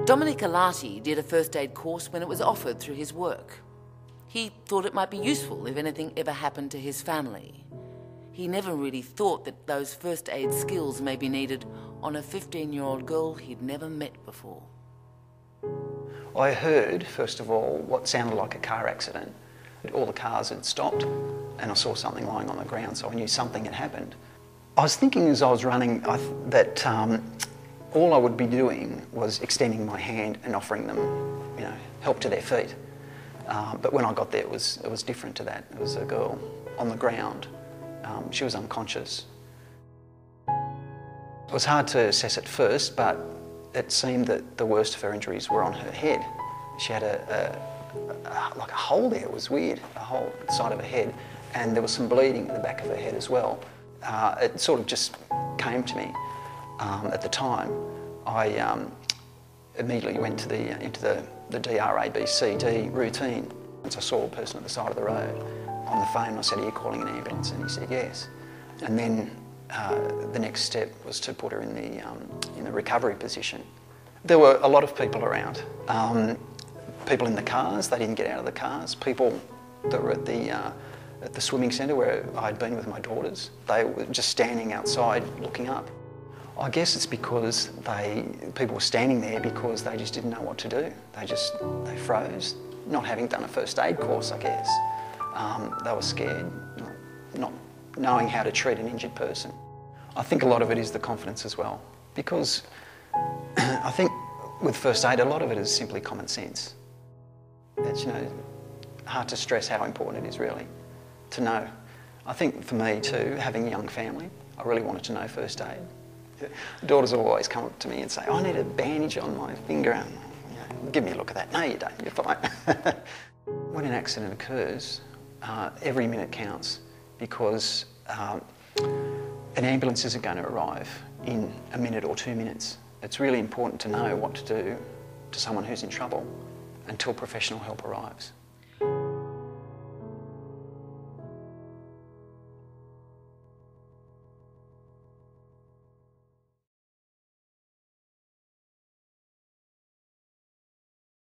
Dominic did a first aid course when it was offered through his work. He thought it might be useful if anything ever happened to his family. He never really thought that those first aid skills may be needed on a 15-year-old girl he'd never met before. I heard, first of all, what sounded like a car accident. All the cars had stopped and I saw something lying on the ground, so I knew something had happened. I was thinking as I was running that all I would be doing was extending my hand and offering them, help to their feet. But when I got there, it was different to that. It was a girl on the ground. She was unconscious. It was hard to assess at first, but it seemed that the worst of her injuries were on her head. She had like a hole there. It was weird, a hole at the side of her head, and there was some bleeding at the back of her head as well. It sort of just came to me at the time. I immediately went to into the DRABCD routine. Once I saw a person at the side of the road on the phone, I said, "Are you calling an ambulance?" And he said, "Yes." And then the next step was to put her in the recovery position. There were a lot of people around. People in the cars, they didn't get out of the cars. People that were at the swimming centre where I'd been with my daughters, they were just standing outside looking up. I guess it's because people were standing there because they just didn't know what to do. They froze, not having done a first aid course, I guess. They were scared, not knowing how to treat an injured person. I think a lot of it is the confidence as well, because I think with first aid, a lot of it is simply common sense. It's, hard to stress how important it is really to know. I think for me too, having a young family, I really wanted to know first aid. The daughters will always come up to me and say, "I need a bandage on my finger." And, "Give me a look at that." "No, you don't, you're fine." When an accident occurs, every minute counts, because an ambulance isn't going to arrive in a minute or 2 minutes. It's really important to know what to do to someone who's in trouble until professional help arrives.